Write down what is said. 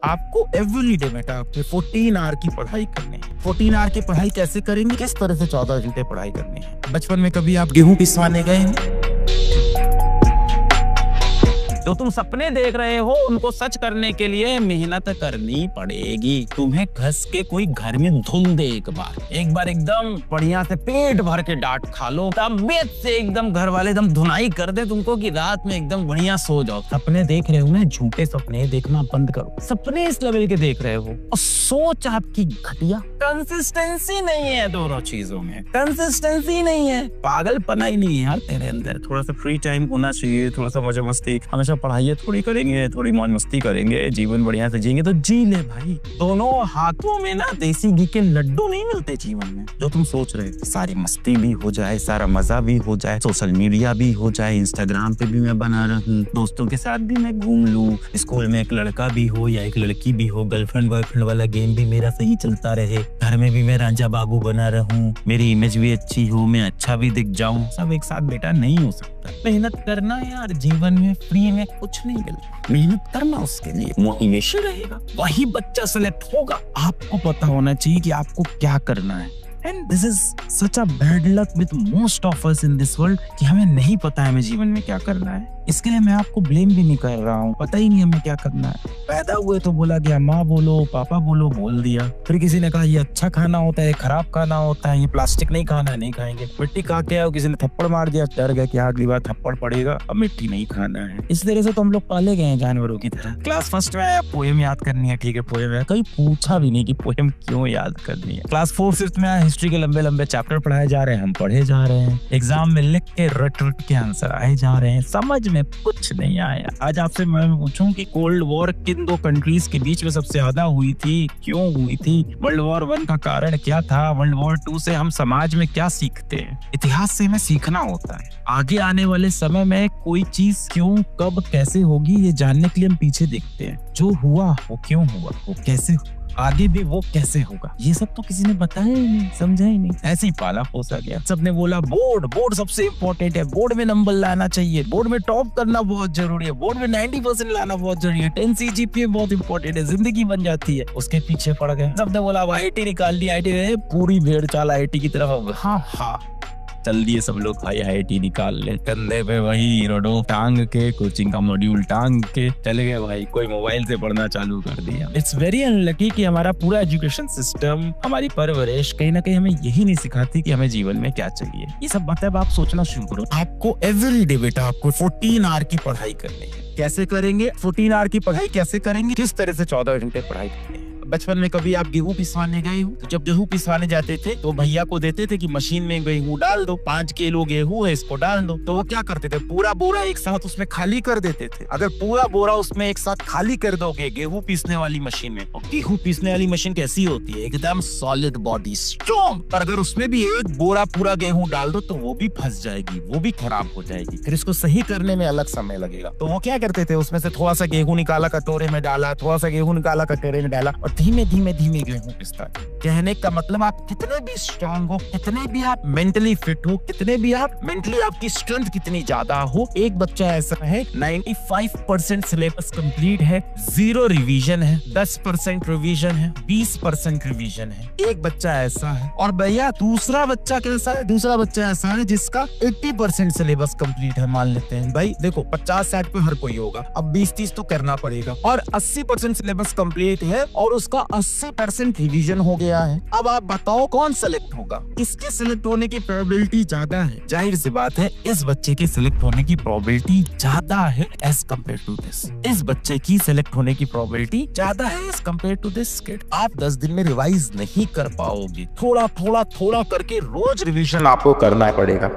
आपको एवरीडे बेटा आपके 14 आवर की पढ़ाई करनी है। 14 आवर की पढ़ाई कैसे करेंगे, किस तरह से 14 घंटे पढ़ाई करनी है। बचपन में कभी आप गेहूं पिसवाने गए हैं? जो तुम सपने देख रहे हो उनको सच करने के लिए मेहनत करनी पड़ेगी। तुम्हें घस के कोई घर में धुन दे, एक बार एकदम बढ़िया से पेट भर के डांट खा लो, तबीयत से एकदम घर वाले एकदम धुनाई कर दे तुमको कि रात में एकदम बढ़िया सो जाओ। सपने देख रहे हो ना, झूठे सपने देखना बंद करो। सपने इस लेवल के देख रहे हो और सोच आपकी घटिया। कंसिस्टेंसी नहीं है दोनों चीजों में, कंसिस्टेंसी नहीं है, पागलपना ही नहीं है यार तेरे अंदर। थोड़ा सा फ्री टाइम होना चाहिए, थोड़ा सा मजा मस्ती। हमेशा पढ़ाई थोड़ी करेंगे, थोड़ी मौज मस्ती करेंगे, जीवन बढ़िया से जिएंगे तो जी ले भाई। दोनों हाथों में ना देसी घी के लड्डू नहीं मिलते जीवन में। जो तुम सोच रहे हो सारी मस्ती भी हो जाए, सारा मजा भी हो जाए, सोशल मीडिया भी हो जाए, इंस्टाग्राम पे भी मैं बना रहा हूँ, दोस्तों के साथ भी मैं घूम लूँ, स्कूल में एक लड़का भी हो या एक लड़की भी हो, गर्लफ्रेंड बॉयफ्रेंड वाला गेम भी मेरा सही चलता रहे, घर में भी मैं रांझा बाबू बना रहूं, मेरी इमेज भी अच्छी हो, मैं अच्छा भी दिख जाऊं, सब एक साथ बेटा नहीं हो सकता। मेहनत करना यार, जीवन में फ्री में कुछ नहीं मिलता, मेहनत करना उसके लिए मोटिवेशन रहेगा, वही बच्चा सेलेक्ट होगा। आपको पता होना चाहिए कि आपको क्या करना है। And this is such a bad luck with most of us in this world कि हमें नहीं पता है हमें जीवन में क्या करना है। इसके लिए मैं आपको ब्लेम भी नहीं कर रहा हूँ, पता ही नहीं हमें क्या करना है। पैदा हुए तो बोला गया माँ बोलो पापा बोलो, बोल दिया। फिर किसी ने कहा ये अच्छा खाना होता है, खराब खाना होता है, ये प्लास्टिक नहीं खाना, नहीं खाएंगे। मिट्टी खा के आओ, किसी ने थप्पड़ मार दिया, डर गया कि अगली बार थप्पड़ पड़ेगा, अब मिट्टी नहीं खाना है। इस तरह से तो हम लोग पाले गए हैं जानवरों की तरह। क्लास फर्स्ट में आया पोएम याद करनी है, ठीक है पोएम है, कहीं पूछा भी नहीं कि पोएम क्यों याद करनी है। क्लास 4 5th में आया, हिस्ट्री के लंबे लंबे चैप्टर पढ़ाए जा रहे हैं, हम पढ़े जा रहे हैं, एग्जाम में लिख के रट के आंसर आए जा रहे हैं, समझ में कुछ नहीं आया। आज आपसे मैं पूछूं कि कोल्ड वॉर किन दो कंट्रीज के बीच में सबसे ज्यादा हुई थी, क्यों हुई थी, वर्ल्ड वॉर 1 का कारण क्या था, वर्ल्ड वॉर 2 से हम समाज में क्या सीखते हैं। इतिहास से हमें सीखना होता है, आगे आने वाले समय में कोई चीज क्यों कब कैसे होगी ये जानने के लिए हम पीछे देखते हैं। जो हुआ वो क्यों हुआ, वो कैसे हुआ, आगे भी वो कैसे होगा, ये सब तो किसी ने बताया ही नहीं, समझा ही नहीं, ऐसे ही पाला पोसा गया। सबने बोला बोर्ड सबसे इम्पोर्टेंट है, बोर्ड में नंबर लाना चाहिए, बोर्ड में टॉप करना बहुत जरूरी है, बोर्ड में 90% लाना बहुत जरूरी है, 10 CGPA बहुत इंपॉर्टेंट है, जिंदगी बन जाती है। उसके पीछे पड़ गए। सबने बोला IIT निकाल लिया, IIT पूरी भेड़ चाल IIT की तरफ। हाँ चल दिए सब लोग भाई, IIT निकाल ले, कंधे पे वही रोडो टांग के, कोचिंग का मॉड्यूल टांग के चले गए भाई। कोई मोबाइल से पढ़ना चालू कर दिया। इट्स वेरी अनलकी कि हमारा पूरा एजुकेशन सिस्टम, हमारी परवरिश कहीं ना कहीं हमें यही नहीं सिखाती कि हमें जीवन में क्या चाहिए। ये सब मतलब आप सोचना शुरू करो। आपको एवरीडे बेटा आपको 14 आवर की पढ़ाई करनी है। कैसे करेंगे 14 आवर की पढ़ाई, कैसे करेंगे, किस तरह से 14 घंटे पढ़ाई करनी है। बचपन में कभी आप गेहूं पिसवाने गए हो? तो जब गेहूं पिसवाने जाते थे तो भैया को देते थे कि मशीन में गेहूं डाल दो, 5 किलो गेहूं है इसको डाल दो। तो वो क्या करते थे, पूरा बोरा एक साथ उसमें खाली कर देते थे। अगर पूरा बोरा उसमें एक साथ खाली कर दोगे गेहूं पीसने वाली मशीन में, और गेहूं पीसने वाली मशीन कैसी होती है, एकदम सॉलिड बॉडी, स्ट्रॉन्ग। पर अगर उसमें भी एक बोरा पूरा गेहूं डाल दो तो वो भी फंस जाएगी, वो भी खराब हो जाएगी, फिर इसको सही करने में अलग समय लगेगा। तो वो क्या करते थे, उसमें से थोड़ा सा गेहूं निकाला कटोरे में डाला, थोड़ा सा गेहूं निकाला कटोरे में डाला, और धीमे धीमे गेहूं पिसता है। कहने का मतलब आप कितने भी स्ट्रांग हो, कितने भी आप मेंटली फिट हो, कितने भी आप मेंटली आपकी स्ट्रेंथ कितनी ज्यादा हो, एक बच्चा ऐसा है 95% सिलेबस कंप्लीट है, 0 रिवीजन है, 10% रिवीजन है, 20% रिवीजन है। एक बच्चा ऐसा है। और भैया दूसरा बच्चा कैसा है, दूसरा बच्चा ऐसा है जिसका 80% सिलेबस कंप्लीट है। मान लेते हैं भाई देखो 50-60 पे हर कोई होगा, अब 20-30 तो करना पड़ेगा, और 80% सिलेबस कंप्लीट है और उसका 80% रिवीजन हो गया है। अब आप बताओ कौन सेलेक्ट होगा, किसके सेलेक्ट होने की प्रोबेबिलिटी ज्यादा है? जाहिर सी बात है इस बच्चे के सिलेक्ट होने की प्रोबेबिलिटी ज्यादा है एज कम्पेयर टू दिस। इस बच्चे की सिलेक्ट होने की प्रोबेबिलिटी ज्यादा है as compare to this kid. आप 10 दिन में रिवाइज नहीं कर पाओगे, थोड़ा थोड़ा थोड़ा करके रोज रिवीजन आपको करना पड़ेगा।